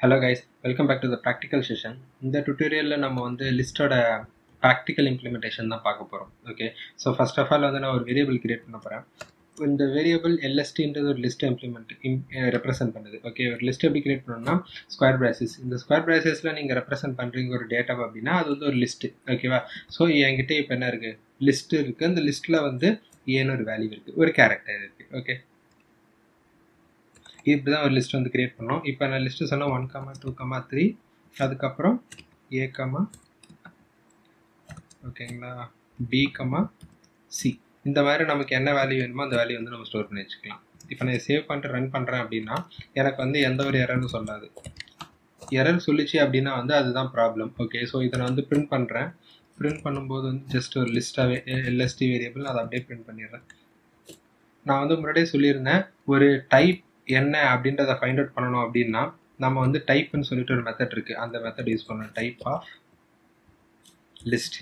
Hello guys, welcome back to the practical session. இந்த tutorialல நம்ம வந்து லிஸ்டோட practical implementation தான் பார்க்க போறோம். Okay, so first of all வந்து நான் ஒரு variable create பண்ண போறேன். இந்த variable lst ன்றது ஒரு list represent பண்ணுது. Okay, ஒரு list எப்படி create பண்ணணும்னா square braces. இந்த square bracesல நீங்க represent பண்றீங்க ஒரு data அப்படின்னா அது வந்து ஒரு list. ஓகேவா? ஸோ என்கிட்ட இப்போ என்ன இருக்கு, லிஸ்ட் இருக்கு. அந்த லிஸ்ட்ல வந்து ஏன்னு ஒரு வேல்யூ இருக்கு, ஒரு கேரக்டர் இருக்கு. ஓகே, இப்படிதான் ஒரு லிஸ்ட் வந்து கிரியேட் பண்ணோம். இப்போ நான் லிஸ்ட் சொன்னால் 1, 2, 3 அதுக்கப்புறம் A, ஓகேங்களா, B, C. இந்த மாதிரி நமக்கு என்ன வேல்யூ வேணுமோ அந்த வேல்யூ வந்து நம்ம ஸ்டோர் பண்ணி வச்சுக்கலாம். இப்போ நான் சேவ் பண்ணிட்டு ரன் பண்ணுறேன் அப்படின்னா எனக்கு வந்து எந்த ஒரு எரரும் சொல்லாது. எரர் சொல்லிச்சு அப்படின்னா வந்து அதுதான் ப்ராப்ளம். ஓகே, ஸோ இதை நான் வந்து பிரிண்ட் பண்ணுறேன். பிரிண்ட் பண்ணும்போது வந்து ஜஸ்ட் ஒரு லிஸ்ட்டாகவே LST வேரியபிள் அதை அப்படியே பிரிண்ட் பண்ணிடுறேன். நான் வந்து முன்னாடியே சொல்லியிருந்தேன், ஒரு டைப் என்ன அப்படின்றத ஃபைண்ட் அவுட் பண்ணணும் அப்படின்னா நம்ம வந்து டைப்னு சொல்லிட்டு ஒரு மெத்தட் இருக்குது. அந்த மெத்தட் யூஸ் பண்ணணும், டைப் ஆஃப் லிஸ்ட்.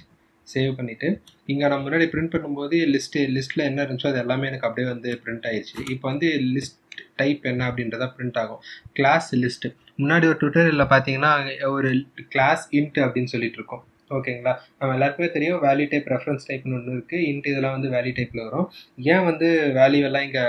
சேவ் பண்ணிவிட்டு இங்கே நான் முன்னாடி பிரிண்ட் பண்ணும்போது லிஸ்ட்டில் என்ன இருந்துச்சோ அது எல்லாமே எனக்கு அப்படியே வந்து பிரிண்ட் ஆயிடுச்சு. இப்போ வந்து லிஸ்ட் டைப் என்ன அப்படின்றத பிரிண்ட் ஆகும். Class list. முன்னாடி ஒரு டுட்டோரியலில் பார்த்தீங்கன்னா ஒரு கிளாஸ் இன்ட் அப்படின்னு சொல்லிட்டு இருக்கோம். ஓகேங்களா, நம்ம எல்லாருக்குமே தெரியும் வேல்யூ டைப் ரெஃபரன்ஸ் டைப்னு ஒன்று இருக்குது. இன்ட் இதெல்லாம் வந்து வேல்யூ டைப்பில் வரும். ஏன் வந்து வேல்யூ எல்லாம் இங்கே,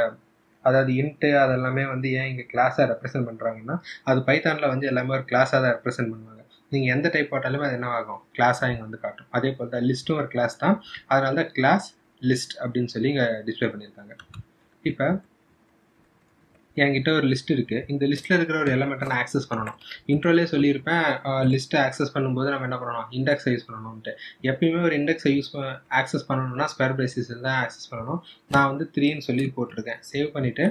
அதாவது இன்ட்டு அதெல்லாமே வந்து ஏன் இங்கே கிளாஸாக ரெப்ரசென்ட் பண்ணுறாங்கன்னா அது பைத்தானில் வந்து எல்லாமே ஒரு கிளாஸாக தான் ரெப்ரசென்ட் பண்ணுவாங்க. நீங்கள் எந்த டைப் போட்டாலுமே அது என்ன ஆகும், கிளாஸாக இங்கே வந்து காட்டும். அதே போல் தான் லிஸ்ட்டும் ஒரு கிளாஸ் தான். அதனால தான் கிளாஸ் லிஸ்ட் அப்படின்னு சொல்லி இங்கே டிஸ்பிளே பண்ணியிருக்காங்க. இப்போ என்கிட்ட ஒரு லிஸ்ட் இருக்குது. இந்த லிஸ்ட்டில் இருக்கிற ஒரு எலமெண்ட்டை நான் ஆக்சஸ் பண்ணணும். இன்ட்ரோலே சொல்லியிருப்பேன், லிஸ்ட்டை ஆக்சஸ் பண்ணும்போது நம்ம என்ன பண்ணணும், இண்டெக்ஸை யூஸ் பண்ணணும்ட்டு. எப்பயுமே ஒரு இண்டெக்ஸை ஆக்சஸ் பண்ணணும்னா ஸ்கொயர் பிரேசஸில் தான் ஆக்சஸ் பண்ணணும். நான் வந்து 3ன்னு சொல்லி போட்டிருக்கேன். சேவ் பண்ணிவிட்டு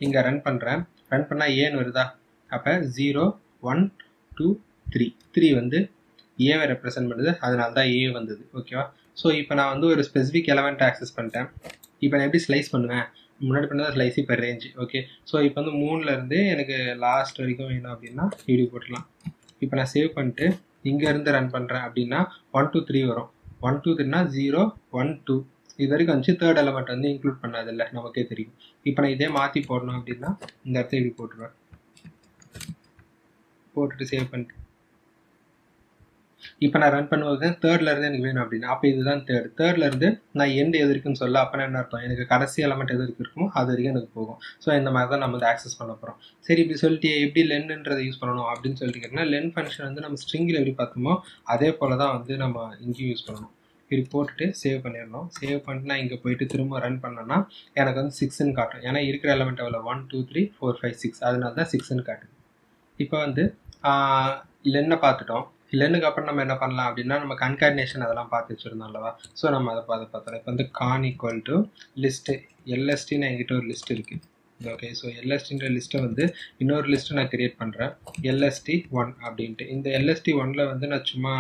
இங்கே ரன் பண்ணுறேன். ரன் பண்ணால் ஏன்னு வருதா, அப்போ 0, 1, 2, 3 வந்து ஏவை ரெப்ரசென்ட் பண்ணுது. அதனால தான் ஏ வந்தது. ஓகேவா? ஸோ இப்போ நான் வந்து ஒரு ஸ்பெசிஃபிக் எலமெண்ட்டை ஆக்சஸ் பண்ணிட்டேன். இப்போ நான் எப்படி ஸ்லைஸ் பண்ணுவேன், முன்னாடி பண்ணதான் ஸ்லைஸ், இப்போ ரேஞ்ச். ஓகே, ஸோ இப்போ வந்து 3லேருந்து எனக்கு லாஸ்ட் வரைக்கும் வேணும் அப்படின்னா இப்படி போட்டுக்கலாம். இப்போ நான் சேவ் பண்ணிட்டு இங்கேருந்து ரன் பண்ணுறேன் அப்படின்னா 1, 2, 3 வரும். 1, 2, 3னா 0, 1, 2 இது வரைக்கும் வந்துச்சு. தேர்ட் எலமெண்ட் வந்து இன்க்ளூட் பண்ணாதில்லை, நமக்கே தெரியும். இப்போ நான் இதே மாற்றி போடணும் அப்படின்னா இந்த இடத்த இப்படி போட்டுருவேன். போட்டுட்டு சேவ் பண்ணிட்டு இப்போ நான் ரன் பண்ணும்போது தேர்ட்லேருந்து எனக்கு வேணும் அப்படின்னா அப்போ இதுதான் தேர்ட்லேருந்து நான் எண்டு எது இருக்குன்னு சொல்ல அப்போ என்ன அர்த்தம், எனக்கு கடைசி எலமெண்ட் எது இருக்குமோ அது வரைக்கும் எனக்கு போகும். ஸோ இந்த மாதிரி தான் நம்ம வந்து ஆக்சஸ் பண்ண போகிறோம். சரி, இப்படி சொல்லிட்டு எப்படி லென்ன்றதை யூஸ் பண்ணணும் அப்படின்னு சொல்லிட்டு கேட்டிங்கன்னா லென் ஃபங்க்ஷன் வந்து நம்ம ஸ்ட்ரிங்கில் எப்படி பார்த்தோமோ அதே போல் தான் வந்து நம்ம இங்கேயும் யூஸ் பண்ணணும். இப்படி போட்டுட்டு சேவ் பண்ணிடணும். சேவ் பண்ணிட்டு நான் இங்கே போயிட்டு திரும்ப ரன் பண்ணேன்னா எனக்கு வந்து 6ன்னு காட்டும். ஏன்னா இருக்கிற எலமெண்ட் எவ்வளோ, 1, 2, 3, 4, 5, 6, அதனால தான் 6ன்னு காட்டுது. இப்போ வந்து லென்னை பார்த்துட்டோம். லென்னுக்கு அப்புறம் நம்ம என்ன பண்ணலாம் அப்படின்னா நம்ம கன்கார்டினேஷன் அதெல்லாம் பார்த்து வச்சுருந்தோம் அல்லவா. ஸோ நம்ம அதை பார்த்தோம். இப்போ வந்து கான் ஈக்குவல் டு லிஸ்ட்டு LSTன்னு என்கிட்ட ஒரு லிஸ்ட் இருக்குது. ஓகே, ஸோ LSTன்ற லிஸ்ட்டை வந்து இன்னொரு லிஸ்ட்டை நான் கிரியேட் பண்ணுறேன், LST1 அப்படின்ட்டு. இந்த LST1ல் வந்து நான் சும்மா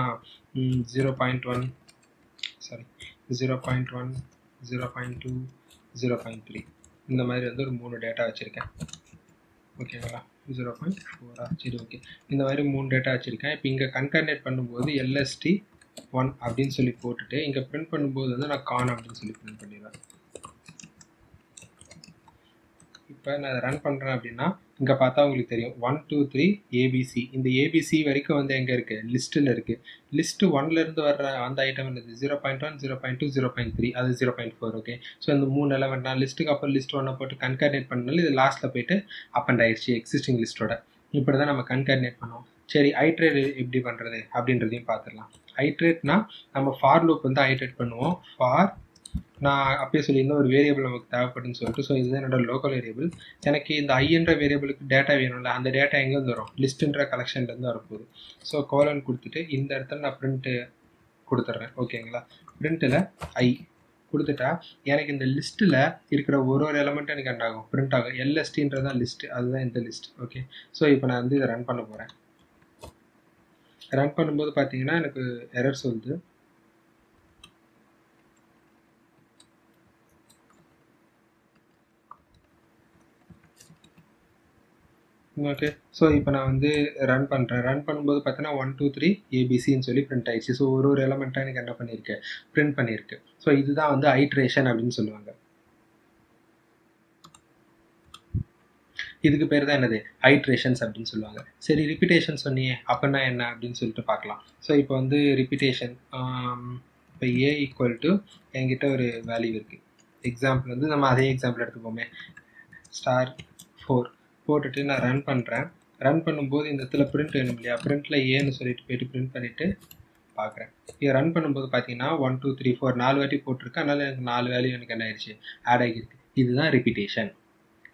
0.1 சாரி 0.1 0.2 0.3 இந்த மாதிரி வந்து ஒரு 3 டேட்டா வச்சுருக்கேன். ஓகேங்களா, 0.4 சரி, ஓகே, இந்த மாதிரி 3 டேட்டா வச்சுருக்கேன். இப்போ இங்கே கன்கார்டினேட் பண்ணும்போது LST1 அப்படின்னு சொல்லி போட்டுட்டு இங்கே பிரிண்ட் பண்ணும்போது வந்து நான் கான் அப்படின்னு சொல்லி பிரிண்ட் பண்ணிடுவேன். இப்போ நான் ரன் பண்ணுறேன் அப்படின்னா இங்கே பார்த்தா உங்களுக்கு தெரியும் 1, 2, 3 ABC. இந்த ABC வரைக்கும் வந்து எங்கே இருக்குது, லிஸ்ட்டில் இருக்குது. லிஸ்ட்டு 1லேருந்து வர்ற அந்த ஐட்டம் என்னது, 0.1 0.2 0.3 அது 0.4. ஓகே, ஸோ இந்த 3 எலமெண்ட் நான் லிஸ்ட்டுக்கு அப்புறம் லிஸ்ட் 1 போட்டு கன்கார்டினேட் பண்ணாலும் இது லாஸ்ட்டில் போயிட்டு அப்பண்ட் ஆயிடுச்சு எக்ஸிஸ்டிங் லிஸ்ட்டோட. இப்படி தான் நம்ம கன்கார்டினேட் பண்ணோம். சரி, ஐட்ரேட் எப்படி பண்ணுறது அப்படின்றதையும் பார்த்துடலாம். ஐட்ரேட்னா நம்ம ஃபார் லூப் வந்து ஐட்ரேட் பண்ணுவோம். ஃபார் நான் அப்பயே சொல்லி இன்னும் ஒரு வேரியபிள் நமக்கு தேவைப்படுன்னு சொல்லிட்டு, ஸோ இதுதான் என்னோட லோக்கல் வேரியபிள். எனக்கு இந்த ஐன்ற வேரியபிளுக்கு டேட்டா வேணும்ல, அந்த டேட்டா எங்கேருந்து வரும், லிஸ்ட்டுன்ற கலெக்ஷன்லேருந்து வரப்போகுது. ஸோ கோலன் கொடுத்துட்டு இந்த இடத்துல நான் பிரிண்ட்டு கொடுத்துட்றேன். ஓகேங்களா, பிரிண்ட்டில் ஐ கொடுத்துட்டா எனக்கு இந்த லிஸ்ட்டில் இருக்கிற ஒரு எலமெண்ட்டும் எனக்கு என்ன ஆகும், பிரிண்ட் ஆகும். LSTன்றதான் லிஸ்ட்டு, அதுதான் இந்த லிஸ்ட். ஓகே, ஸோ இப்போ நான் வந்து இதை ரன் பண்ண போகிறேன். ரன் பண்ணும்போது பார்த்தீங்கன்னா எனக்கு எரர் சொல்லுது. ஓகே, ஸோ இப்போ நான் வந்து ரன் பண்ணுறேன். ரன் பண்ணும்போது பார்த்தீங்கன்னா 1, 2, 3 ABCன்னு சொல்லி பிரிண்ட் ஆயிடுச்சு. ஸோ ஒரு எலமெண்ட்டாக எனக்கு என்ன பண்ணியிருக்கேன், பிரிண்ட் பண்ணியிருக்கு. ஸோ இதுதான் வந்து ஐட்ரேஷன் அப்படின்னு சொல்லுவாங்க. இதுக்கு பேர் தான் என்னது ஐட்ரேஷன்ஸ் அப்படின்னு சொல்லுவாங்க. சரி, ரிப்பீட்டேஷன் சொன்னியே அப்படின்னா என்ன அப்படின்னு சொல்லிட்டு பார்க்கலாம். ஸோ இப்போ வந்து ரிப்பீட்டேஷன், இப்போ ஏ ஈக்குவல் டு என்கிட்ட ஒரு வேல்யூ இருக்குது. எக்ஸாம்பிள் வந்து நம்ம அதே எக்ஸாம்பிள் எடுத்துப்போமே, *4 போட்டுட்டு நான் ரன் பண்ணுறேன். ரன் பண்ணும்போது இந்த இடத்துல பிரிண்ட் வேணும் இல்லையா, பிரிண்ட்டில் ஏன்னு சொல்லிட்டு போயிட்டு பிரிண்ட் பண்ணிவிட்டு பார்க்குறேன். இதை ரன் பண்ணும்போது பார்த்தீங்கன்னா 1 2 3 4 4 வாட்டி போட்டிருக்கு. அதனால் எனக்கு 4 வேல்யூ எனக்கு என்ன ஆயிடுச்சு, ஆட் ஆகிருக்கு. இதுதான் ரிப்பீட்டேஷன்.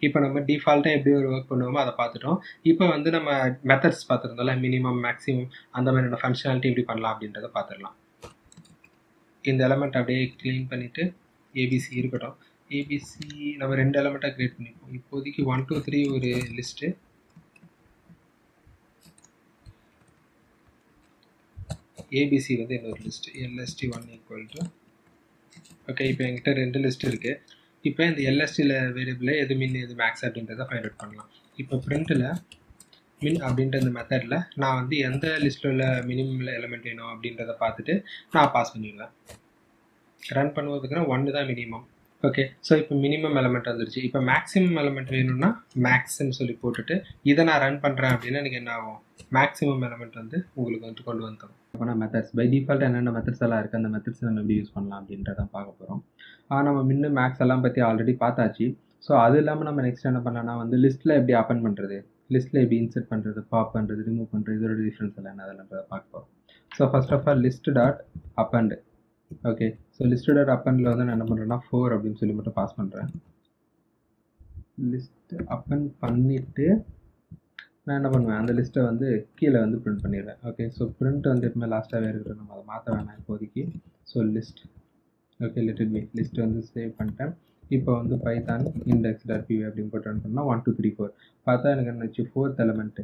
இப்போ நம்ம டிஃபால்ட்டாக எப்படி ஒரு ஒர்க் பண்ணுவோமோ அதை பார்த்துட்டோம். இப்போ வந்து நம்ம மெத்தட்ஸ் பார்த்துருந்தோம்ல, மினிமம் மேக்ஸிமம் அந்த மாதிரியான ஃபங்க்ஷனாலிட்டி எப்படி பண்ணலாம் அப்படின்றத பார்த்துடலாம். இந்த எலமெண்ட் அப்படியே க்ளீன் பண்ணிவிட்டு ஏபிசி இருக்கட்டும். ஏபிசி நம்ம 2 எலமெண்ட்டாக க்ரியேட் பண்ணிப்போம். இப்போதைக்கு 1 2 3 ஒரு லிஸ்ட்டு, ஏபிசி வந்து இன்னொரு list, LST1 equal to okay. இப்போ என்கிட்ட 2 லிஸ்ட் இருக்குது. இப்போ இந்த LSTயில் வேரியபிளில் எது மின் எது மேக்ஸ் அப்படின்றத ஃபைண்ட் அவுட் பண்ணலாம். இப்போ பிரிண்ட்டில் மின் அப்படின்ற இந்த மெத்தடில் நான் வந்து எந்த லிஸ்ட்டில் உள்ள மினிமம் எலமெண்ட் வேணும் அப்படின்றத பார்த்துட்டு நான் பாஸ் பண்ணிடுவேன். ரன் பண்ணும்போது பார்த்தீங்கன்னா 1 தான் மினிமம். ஓகே, ஸோ இப்போ மினிமம் எலமெண்ட் வந்துருச்சு. இப்போ மேக்ஸிமம் எலமெண்ட் வேணும்னா மேக்ஸ்ன்னு சொல்லி போட்டுட்டு இதை நான் ரன் பண்ணுறேன் அப்படின்னா எனக்கு என்ன ஆகும், மேக்ஸிமம் எலமெண்ட் வந்து உங்களுக்கு வந்து கொண்டு வந்துடும். அப்போ நான் மெத்தட்ஸ் பை டிஃபால்ட் என்னென்ன மெத்தட்ஸ் எல்லாம் இருக்குது, அந்த மெத்தட்ஸ் நம்ம எப்படி யூஸ் பண்ணலாம் அப்படின்றத பார்க்க போகிறோம். நம்ம முன்ன மேக்ஸ் எல்லாம் பற்றி ஆல்ரெடி பார்த்தாச்சு. ஸோ அது இல்லாமல் நம்ம நெக்ஸ்ட் என்ன பண்ணலாம்னா வந்து லிஸ்ட்டில் எப்படி அப்பன் பண்ணுறது, லிஸ்ட்டில் எப்படி இன்சர்ட் பண்ணுறது, பாப் பண்ணுறது, ரிமூவ் பண்ணுறது, இதோட டிஃப்ரென்ஸ் எல்லாம் என்ன அதெல்லாம் பார்க்க போகிறோம். So first of all list dot append. Okay, so list dot அப்பண்டில் வந்து நான் என்ன பண்ணுறேன்னா 4 அப்படின்னு சொல்லி மட்டும் பாஸ் பண்ணுறேன். லிஸ்ட் அப்பன் பண்ணிவிட்டு நான் என்ன பண்ணுவேன், அந்த லிஸ்ட்டை வந்து கீழே வந்து பிரிண்ட் பண்ணிடுவேன். ஓகே, ஸோ பிரிண்ட் வந்து எப்பவுமே லாஸ்ட்டாகவே இருக்கிறோம், நம்ம அதை மாற்ற வேணாம் இப்போதைக்கு. So list okay, let it be list வந்து சேவ் பண்ணிட்டேன். இப்போ வந்து பைத்தான் index.py அப்படின்னு போட்டு ரன் பண்ணால் 1 2 3 4 பார்த்தா எனக்கு என்னச்சு 4th எலமெண்ட்டு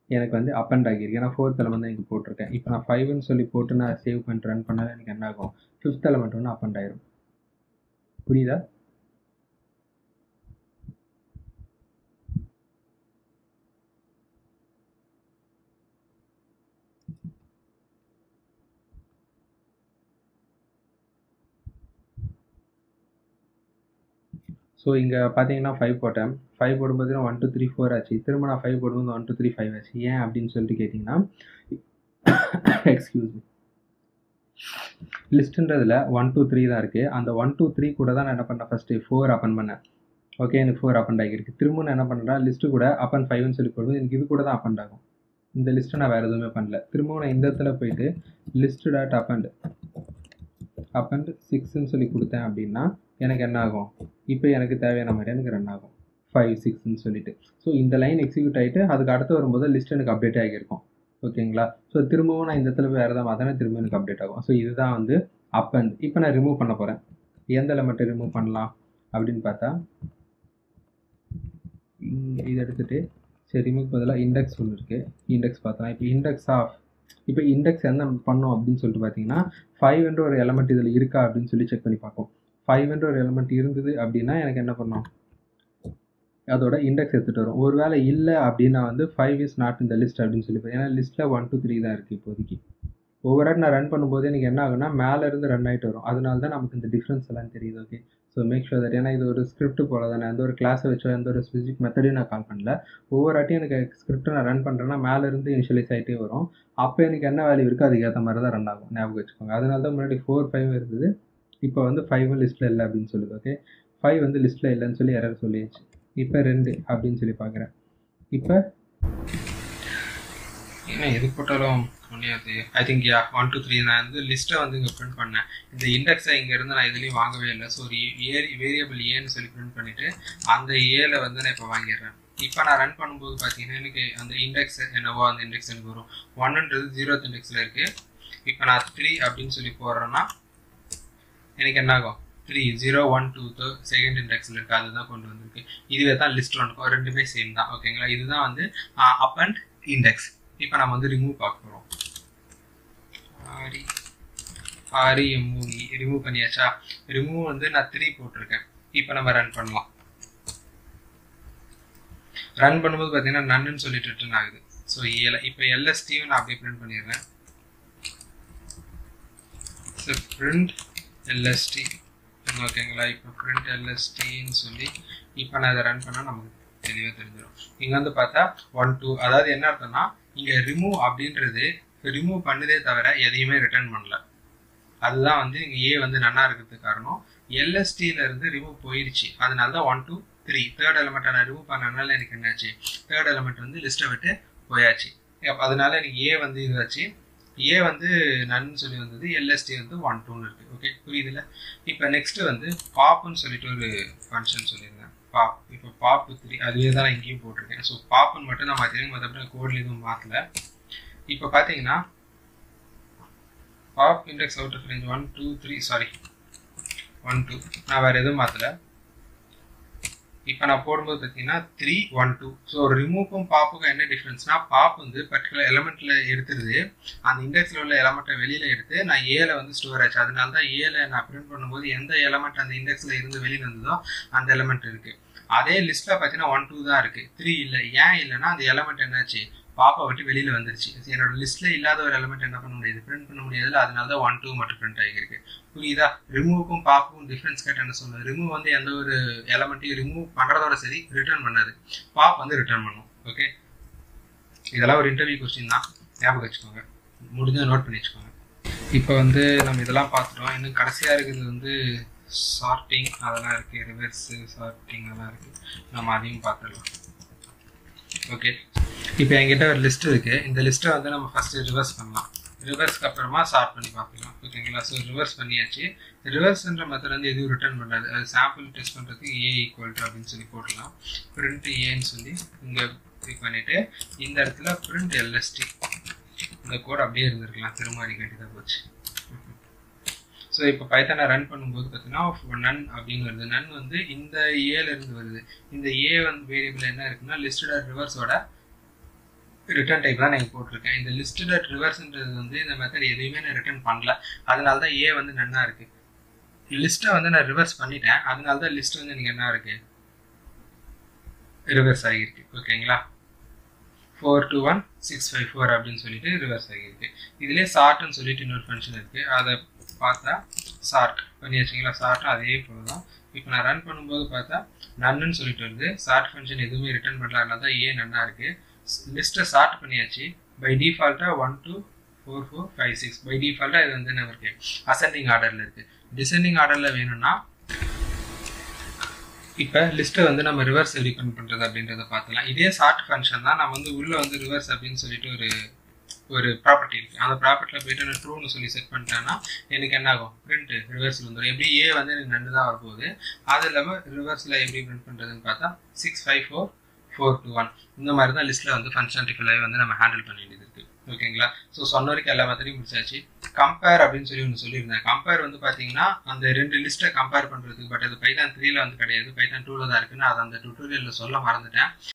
எனக்கு வந்து அப்பண்ட் ஆகியிருக்கு. ஏன்னா 4th எலமெண்ட் தான் எனக்கு போட்டிருக்கேன். இப்போ நான் 5ன்னு சொல்லி போட்டு நான் சேவ் பண்ணிட்டு ரன் பண்ணாலும் எனக்கு என்ன ஆகும், 5th எலமெண்ட் ஒன்று அப்பண்ட் ஆயிரும். புரியுதா? ஸோ இங்கே பார்த்தீங்கன்னா 5 போட்டேன். 5 போடும்போது 1 2 3 4 ஆச்சு. திரும்ப நான் 5 போடும்போது 1 2 3 5 ஆச்சு. ஏன் அப்படின்னு சொல்லிட்டு கேட்டிங்கன்னா, எக்ஸ்கியூஸ் மீ, லிஸ்ட்டுன்றதில் 1 2 3 தான் இருக்குது. அந்த 1 2 3 கூட தான் நான் என்ன பண்ணேன், ஃபஸ்ட்டு 4 அப்பன் பண்ணேன். ஓகே, எனக்கு 4 அப்பண்ட் ஆகிருக்கு. திரும்ப நான் என்ன பண்ணுறேன், லிஸ்ட்டு கூட அப்பன் 5ன்னு சொல்லி போடும்போது எனக்கு இது கூட தான் அப்பண்ட் ஆகும். இந்த லிஸ்ட்டை நான் வேறு எதுவுமே பண்ணல. திரும்பவும் நான் இந்த இடத்துல போயிட்டு லிஸ்ட் டாட் அப்பண்ட் 6ன்னு சொல்லி கொடுத்தேன் அப்படின்னா எனக்கு என்ன ஆகும், இப்போ எனக்கு தேவையான மாதிரி எனக்கு ரன் ஆகும் 5 6ன்னு சொல்லிட்டு. ஸோ இந்த லைன் எக்ஸிக்யூட் ஆகிட்டு அதுக்கு அடுத்து வரும்போது லிஸ்ட் எனக்கு அப்டேட் ஆகியிருக்கும். ஓகேங்களா? ஸோ திரும்பவும் நான் இந்த இடத்துல வேறு எதாவது மாற்றினா திரும்ப எனக்கு அப்டேட் ஆகும். ஸோ இதுதான் வந்து அப்பண்ட். இப்போ நான் ரிமூவ் பண்ண போகிறேன். எந்த எலமெண்ட்டை ரிமூவ் பண்ணலாம் அப்படின்னு பார்த்தா இதை எடுத்துகிட்டு சரி ரிமூவ் பதிலாக இண்டெக்ஸ் ஒன்று இருக்குது, இண்டெக்ஸ் பார்த்தோன்னா இப்போ இண்டெக்ஸ் என்ன பண்ணோம் அப்படின்னு சொல்லிட்டு பார்த்தீங்கன்னா 5 என்ற ஒரு எலமெண்ட் இதில் இருக்கா அப்படின்னு சொல்லி செக் பண்ணி பார்ப்போம். 5 என்ற ஒரு எலமெண்ட் இருந்தது அப்படின்னா எனக்கு என்ன பண்ணோம், அதோட இண்டெக்ஸ் எடுத்துகிட்டு வரும். ஒரு வேளை இல்லை அப்படின்னா வந்து 5 இஸ் நாட் இந்த லிஸ்ட் அப்படின்னு சொல்லி, ஏன்னா லிஸ்ட்டில் 1 2 3 தான் இருக்குது இப்போதைக்கு. ஒவ்வொரு வாட்டி நான் ரன் பண்ணும்போது எனக்கு என்ன ஆகுனா மேலே இருந்து ரன் ஆகிட்டு வரும். அதனால தான் நமக்கு இந்த டிஃப்ரென்ஸ் எல்லாம் தெரியுது. Okay, so make sure that, ஏன்னா இது ஒரு ஸ்கிரிப்ட் போல தானே, எந்த ஒரு கிளாஸை வச்சோ எந்த ஒரு ஸ்பெசிஃபிக் மெத்தடையும் நான் கால் பண்ணல. ஒவ்வொரு வாட்டியும் எனக்கு ஸ்கிரிப்ட் நான் ரன் பண்ணுறேன்னா மேலே இருந்து இனிஷியலைஸ் ஆகிட்டே வரும். அப்போ எனக்கு என்ன வேல்யூ இருக்குது அதுக்கு ஏற்ற மாதிரி தான் ரன் ஆகும். ஞாபகம் வச்சுக்கோங்க. அதனால தான் முன்னாடி 4 5 இருந்தது, இப்போ வந்து 5 லிஸ்ட்டில் இல்லை அப்படின்னு சொல்லுது. ஓகே, 5 வந்து லிஸ்ட்டில் இல்லைன்னு சொல்லி எரர் சொல்லிடுச்சு. இப்போ 2 அப்படின்னு சொல்லி பார்க்குறேன். இப்போ ஏன்னா எது போட்டாலும் முடியாது. ஐ திங்க் 1 2 3 நான் வந்து லிஸ்ட்டை வந்து இங்கே பிரிண்ட் பண்ணேன். இந்த இண்டெக்ஸை இங்கேருந்து நான் எதுலேயும் வாங்கவே இல்லை. ஸோ ஒரு வேரியபிள் ஏன்னு சொல்லி பிரிண்ட் பண்ணிவிட்டு அந்த ஏல வந்து நான் இப்போ வாங்கிடுறேன். இப்போ நான் ரன் பண்ணும்போது பார்த்தீங்கன்னா எனக்கு அந்த இண்டெக்ஸ் என்னவோ அந்த இண்டெக்ஸ் எனக்கு வரும். 1ன்றது 0th இண்டெக்ஸில் இருக்குது. இப்போ நான் 3 அப்படின்னு சொல்லி போடுறேன்னா எனக்கு என்ன ஆகும், 3 0 1 2 செகண்ட் இண்டெக்ஸில் இருக்குது, அதுதான் கொண்டு வந்திருக்கு. இதுவே தான் லிஸ்ட் ஒன்றுக்கும், ரெண்டுமே சேம் தான். ஓகேங்களா? இதுதான் வந்து அப்பண்ட் இண்டெக்ஸ். இப்போ நம்ம வந்து ரிமூவ் பார்க்க போகிறோம். ரிமூவ் பண்ணியாச்சா? ரிமூவ் வந்து நான் 3 போட்டிருக்கேன். இப்போ நம்ம ரன் பண்ணலாம். ரன் பண்ணும்போது பார்த்தீங்கன்னா நன்னு சொல்லிட்டு ரிட்டர்ன் ஆகுது. ஸோ இப்போ LSTயும் நான் அப்படியே பிரிண்ட் பண்ணிடுறேன். So print LST. ஓகேங்களா? இப்போ பிரிண்ட் LSTன்னு சொல்லி இப்போ நான் இதை ரன் பண்ணால் நமக்கு தெளிவாக தெரிஞ்சிடும். இங்கே வந்து பார்த்தா 1 2 அதாவது என்ன அர்த்தம்னா இங்கே ரிமூவ் அப்படின்றது ரிமூவ் பண்ணுதே தவிர எதையுமே ரிட்டர்ன் பண்ணல. அதுதான் வந்து இங்கே ஏ வந்து நன்னா இருக்கிறதுக்கு காரணம். எல்எஸ்டியில இருந்து ரிமூவ் போயிடுச்சு, அதனால தான் 1 2 3 தேர்ட் எலிமெண்ட்டை நான் ரிமூவ் பண்ணனால எனக்கு என்னாச்சு, தேர்ட் எலிமெண்ட் வந்து லிஸ்ட்டை விட்டு போயாச்சு. அதனால எனக்கு ஏ வந்து இதுவாச்சு, ஏ வந்து நன்னு சொல்லி வந்தது, எல்எஸ்டி வந்து 1 2ன்னு இருக்கு. ஓகே, புரியுதுல? இப்போ நெக்ஸ்ட் வந்து பாப்புன்னு சொல்லிட்டு ஒரு ஃபங்க்ஷன் சொல்லியிருந்தேன். பாப், இப்போ பாப் 3 அதுவே தான் நான் இங்கேயும் போட்டிருக்கேன். ஸோ பாப்புன்னு மட்டும் நான் மாற்றிருக்கேன், மற்றபடி கோட்ல எதுவும் மாற்றல. இப்போ பார்த்தீங்கன்னா pop index out of range 1 2 3 sorry 1 2 நான் வேறு எதுவும் மாற்றல. இப்போ நான் போடும்போது பார்த்தீங்கன்னா 3 1 2. ஸோ ரிமூவ்க்கும் பாப்புக்கும் என்ன டிஃப்ரென்ஸ்னா, பாப் வந்து பர்டிகுலர் எலமெண்ட்ல எடுத்துருது, அந்த இண்டெக்ஸில் உள்ள எலமெண்ட்டை வெளியில் எடுத்து நான் ஏல வந்து ஸ்டோர் ஆச்சு. அதனால தான் ஏல நான் பிரிண்ட் பண்ணும்போது எந்த எலமெண்ட் அந்த இண்டெக்ஸில் இருந்து வெளியில் வந்ததோ அந்த எலமெண்ட் இருக்குது. அதே லிஸ்ட்டில் பார்த்தீங்கன்னா 1 2 தான் இருக்குது, 3 இல்லை. ஏன் இல்லைன்னா அந்த எலமெண்ட் என்னாச்சு, பாப்பை விட்டு வெளியில் வந்துருச்சு. என்னோட லிஸ்ட்டில் இல்லாத ஒரு எலமெண்ட் என்ன பண்ண முடியாது, பிரிண்ட் பண்ண முடியாதுல, அதனால தான் 1 2 மட்டும் பிரிண்ட் ஆகிருக்கு. புரியுதா? ரிமூவுக்கும் பாப்புக்கும் டிஃப்ரென்ஸ் கேட்டு என்ன சொல்லுவேன், ரிமூவ் வந்து எந்த ஒரு எலமெண்ட்டையும் ரிமூவ் பண்ணுறதோட சரி ரிட்டர்ன் பண்ணாது, பாப் வந்து ரிட்டர்ன் பண்ணும். ஓகே, இதெல்லாம் ஒரு இன்டர்வியூ கொஸ்டின் தான், ஞாபகம் வச்சுக்கோங்க, முடிஞ்ச நோட் பண்ணி வச்சுக்கோங்க. இப்போ வந்து நம்ம இதெல்லாம் பார்த்துட்டோம். இன்னும் கடைசியாக இருக்கிறது வந்து சார்ட்டிங், அதெல்லாம் இருக்குது, ரிவர்ஸு சார்ட்டிங் அதெல்லாம் இருக்குது, நம்ம அதையும் பார்த்துடலாம். ஓகே, இப்போ என்கிட்ட ஒரு லிஸ்ட் இருக்குது. இந்த லிஸ்ட்டை வந்து நம்ம ஃபஸ்ட்டு ரிவர்ஸ் பண்ணலாம், ரிவர்ஸ்க்கு அப்புறமா சார்ட் பண்ணி பார்க்கலாம். ஓகேங்களா? ஸோ ரிவர்ஸ் பண்ணியாச்சு. ரிவர்ஸ்ன்ற மெத்தட் வந்து எதுவும் ரிட்டர்ன் பண்ணாது, அது சாம்பிள் டெஸ்ட் பண்ணுறதுக்கு ஏ ஈக்குவல் டு அப்படின்னு சொல்லி போடலாம். பிரிண்ட் ஏன்னு சொல்லி இங்கே கிளிக் பண்ணிவிட்டு இந்த இடத்துல பிரிண்ட் எல்எஸ்டி, இந்த கோட் அப்படியே இருந்திருக்கலாம், திரும்ப அடிக்க வேண்டியதாக போச்சு. ஸோ இப்போ பைத்தானை ரன் பண்ணும்போது பார்த்தீங்கன்னா நன் அப்படின்னு வருது. நன் வந்து இந்த ஏலேருந்து வருது. இந்த ஏ வந்து வேரியபிள் என்ன இருக்குன்னா லிஸ்டட் அட் ரிவர்ஸோட ரிட்டர்ன் டைப் தான் நீங்கள் போட்டிருக்கேன். இந்த லிஸ்டட் அட் ரிவர்ஸ்ன்றது வந்து இந்த மெத்தட் எதுவுமே நான் ரிட்டர்ன் பண்ணல, அதனால தான் ஏ வந்து நன்னா இருக்குது. லிஸ்ட்டை வந்து நான் ரிவர்ஸ் பண்ணிட்டேன், அதனால தான் லிஸ்ட் வந்து நீங்கள் என்ன இருக்குது, ரிவர்ஸ் ஆகியிருக்கு. ஓகேங்களா? 4 2 1 6 5 4 அப்படின்னு சொல்லிட்டு ரிவர்ஸ் ஆகியிருக்கு. இதுலேயே சார்ட்னு சொல்லிட்டு இன்னொரு ஃபங்க்ஷன் இருக்குது, அதை பார்த்தா சார்ட் பண்ணி வச்சிங்களா, சார்ட்டும் அதே போல் தான். இப்போ நான் ரன் பண்ணும்போது பார்த்தா நன்னு சொல்லிட்டு வருது, சார்ட் ஃபங்க்ஷன் எதுவுமே ரிட்டர்ன் பண்ணல, அதனால தான் ஏ நன்னா இருக்குது. லிஸ்ட்டை சார்ட் பண்ணியாச்சு. பை டிஃபால்ட்டாக 1 2 4 4 5 6 பை டிஃபால்ட்டாக இது வந்து என்ன இருக்குது, அசெண்டிங் ஆர்டரில் இருக்குது. டிசெண்டிங் ஆர்டரில் வேணும்னா இப்போ லிஸ்ட்டை வந்து நம்ம ரிவர்ஸ் எப்படி பண்ணுறது அப்படின்றத பார்த்துலாம். இதே சார்ட் ஃபங்க்ஷன் தான், நம்ம வந்து உள்ளே வந்து ரிவர்ஸ் அப்படின்னு சொல்லிட்டு ஒரு ப்ராப்பர்ட்டி இருக்குது, அந்த ப்ராப்பர்ட்டியில் போய்ட்டு நான் ட்ரூன்னு சொல்லி செட் பண்ணிட்டேன்னா எனக்கு என்ன ஆகும், பிரிண்ட் ரிவர்ஸில் வந்துடும். எப்படி ஏ வந்து எனக்கு நண்டு தான் வரப்போகுது, அது இல்லாமல் ரிவர்ஸில் எப்படி பிரிண்ட் பண்ணுறதுன்னு பார்த்தா 6 5 4 4 2 1 இந்த மாதிரி தான் லிஸ்ட்டில் வந்து ஃபங்க்ஷனாலிட்டி ஃபுல்லாகவே வந்து நம்ம ஹேண்டில் பண்ண வேண்டியது இருக்குது. ஓகேங்களா? ஸோ சொன்ன வரைக்கும் எல்லா மெத்தடையும் முடிச்சாச்சு. கம்பேர் அப்படின்னு சொல்லி ஒன்று சொல்லியிருந்தேன். கம்பேர் வந்து பார்த்தீங்கன்னா அந்த 2 லிஸ்ட்டை கம்பேர் பண்ணுறதுக்கு, பட் அது பைத்தான் 3ல வந்து கிடையாது, பைத்தான் 2ல தான் இருக்குன்னு அதை அந்த டுட்டோரியலில் சொல்ல மறந்துட்டேன்.